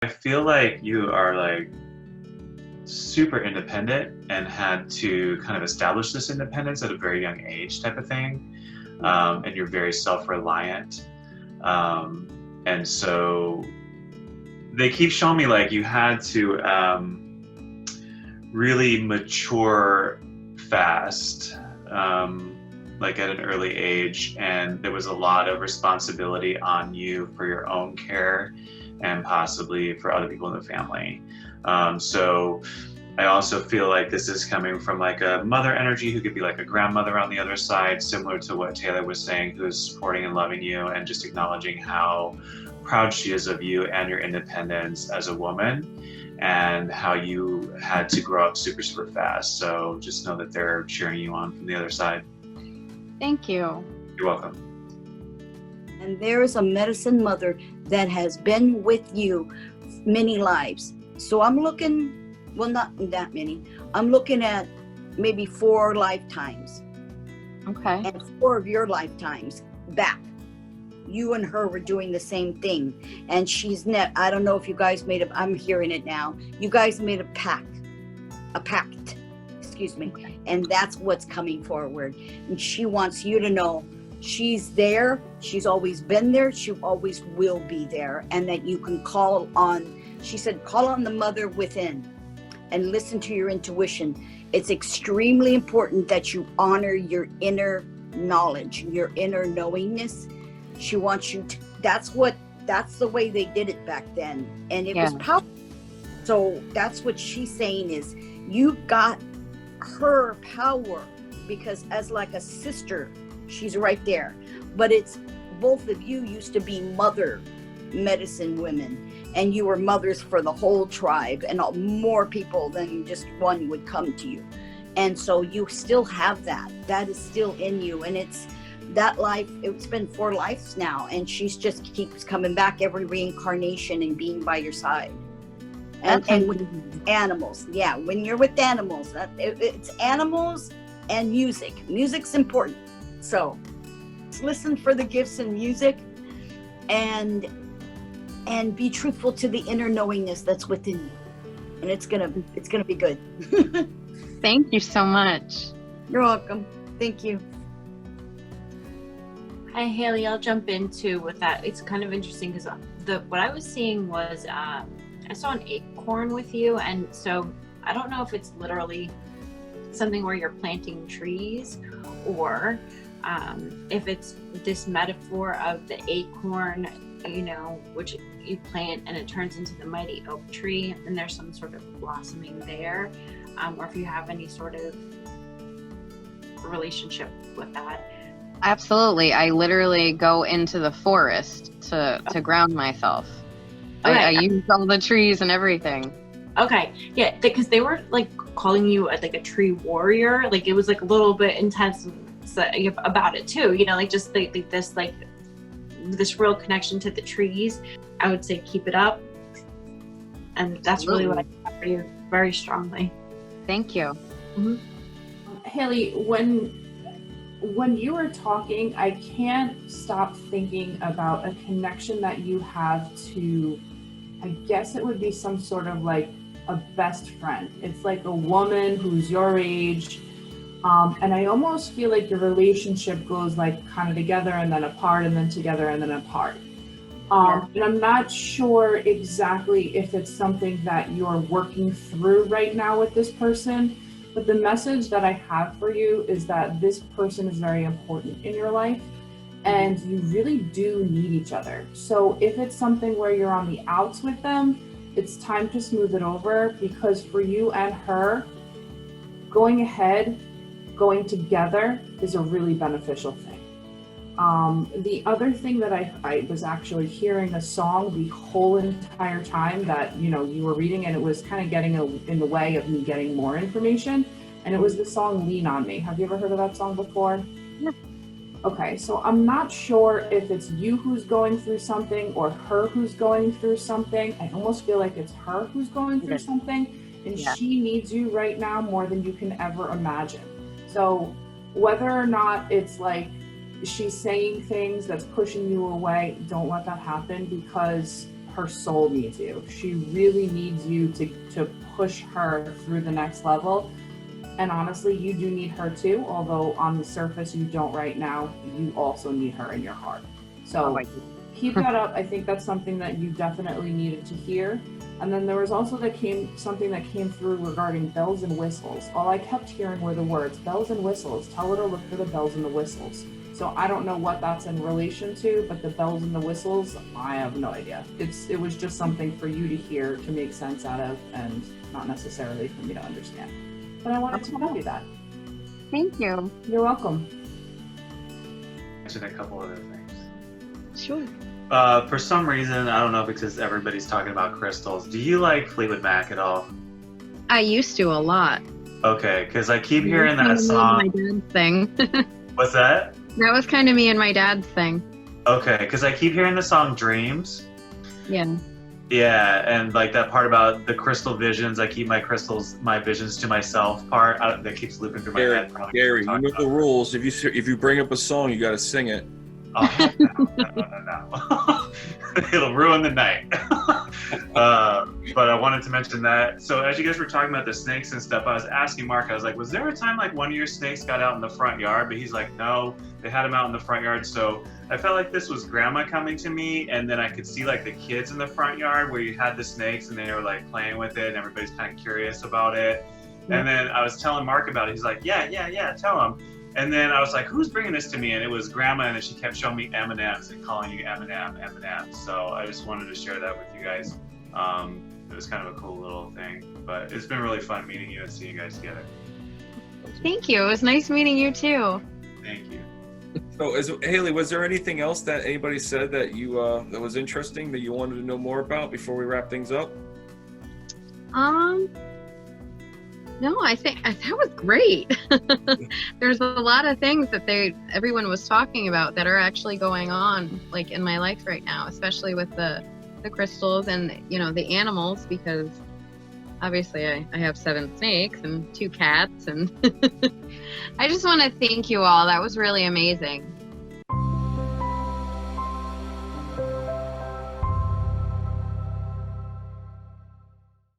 I feel like you are like super independent and had to kind of establish this independence at a very young age type of thing. And you're very self-reliant. And so they keep showing me like you had to really mature fast, like at an early age, and there was a lot of responsibility on you for your own care and possibly for other people in the family. So I also feel like this is coming from like a mother energy who could be like a grandmother on the other side, similar to what Taylor was saying, who's supporting and loving you and just acknowledging how proud she is of you and your independence as a woman and how you had to grow up super, super fast. So just know that they're cheering you on from the other side. Thank you. You're welcome. And there is a medicine mother that has been with you many lives. So I'm looking, well, not that many. I'm looking at maybe 4 lifetimes. Okay. And 4 of your lifetimes back. You and her were doing the same thing. And I don't know if you guys I'm hearing it now. You guys made a pact, excuse me. And that's what's coming forward. And she wants you to know she's there. She's always been there. She always will be there. And that you can call on, she said, call on the mother within and listen to your intuition. It's extremely important that you honor your inner knowledge, your inner knowingness. She wants you to, that's the way they did it back then. And it was powerful. So that's what she's saying is you got her power because as like a sister, she's right there. But it's both of you used to be mother medicine women and you were mothers for the whole tribe and more people than just one would come to you. And so you still have that is still in you. And it's that life, it's been 4 lives now, and she's just keeps coming back every reincarnation and being by your side. And with animals, when you're with animals, it's animals and music. Music's important. So listen for the gifts in music and be truthful to the inner knowingness that's within you. And it's gonna be good. Thank you so much. You're welcome. Thank you. Hi, Haley. I'll jump into with that. It's kind of interesting because what I was seeing was I saw an acorn with you, and so I don't know if it's literally something where you're planting trees, or if it's this metaphor of the acorn, which you plant and it turns into the mighty oak tree, and there's some sort of blossoming there, or if you have any sort of relationship with that. Absolutely. I literally go into the forest to ground myself. Okay. I use all the trees and everything. Okay. Yeah, because they were like calling you like a tree warrior. Like it was like a little bit intense about it too. Like just this real connection to the trees. I would say keep it up. And that's really what I got for you very strongly. Thank you. Mm-hmm. Haley, when you were talking, I can't stop thinking about a connection that you have to, I guess it would be some sort of like a best friend. It's like a woman who's your age. And I almost feel like your relationship goes like kind of together and then apart and then together and then apart. And I'm not sure exactly if it's something that you're working through right now with this person. But the message that I have for you is that this person is very important in your life and you really do need each other. So if it's something where you're on the outs with them, it's time to smooth it over, because for you and her, going ahead, going together is a really beneficial thing. The other thing that I was actually hearing a song the whole entire time that, you were reading, and it was kind of getting in the way of me getting more information. And it was the song Lean on Me. Have you ever heard of that song before? Yeah. Okay, so I'm not sure if it's you who's going through something or her who's going through something. I almost feel like it's her who's going through something, and she needs you right now more than you can ever imagine. So whether or not it's like she's saying things that's pushing you away, don't let that happen, because her soul needs you. She really needs you to push her through the next level. And honestly, you do need her too, although on the surface you don't right now. You also need her in your heart. So keep that up. I think that's something that you definitely needed to hear. And then there was also something that came through regarding bells and whistles. All I kept hearing were the words, bells and whistles. Tell her to look for the bells and the whistles. So I don't know what that's in relation to, but the bells and the whistles, I have no idea. It was just something for you to hear, to make sense out of, and not necessarily for me to understand. But I wanted to tell you that. Thank you. You're welcome. Mention a couple other things. Sure. For some reason, I don't know, because everybody's talking about crystals. Do you like Fleetwood Mac at all? I used to a lot. Okay, because I keep hearing That that was song. my dad's thing. What's that? That was kind of me and my dad's thing. Okay, because I keep hearing the song Dreams. Yeah. Yeah, and like that part about the crystal visions, I keep my visions to myself part, that keeps looping through my head. Gary, you know the rules. If you bring up a song, you got to sing it. Oh, no. It'll ruin the night. But I wanted to mention that. So as you guys were talking about the snakes and stuff, I was asking Mark, I was like, was there a time like one of your snakes got out in the front yard? But he's like, no, they had them out in the front yard. So I felt like this was grandma coming to me, and then I could see like the kids in the front yard where you had the snakes and they were like playing with it and everybody's kind of curious about it. And then I was telling Mark about it. He's like, yeah, tell him. And then I was like, who's bringing this to me? And it was grandma, and then she kept showing me M&Ms and calling you M&M. So I just wanted to share that with you guys. It was kind of a cool little thing, but it's been really fun meeting you and seeing you guys together. Thank you. It was nice meeting you too. Thank you. So, Haley, was there anything else that anybody said that you that was interesting that you wanted to know more about before we wrap things up? No, I think that was great. There's a lot of things that everyone was talking about that are actually going on, like in my life right now, especially with the crystals and the animals, because obviously I have 7 snakes and 2 cats, and I just want to thank you all. That was really amazing.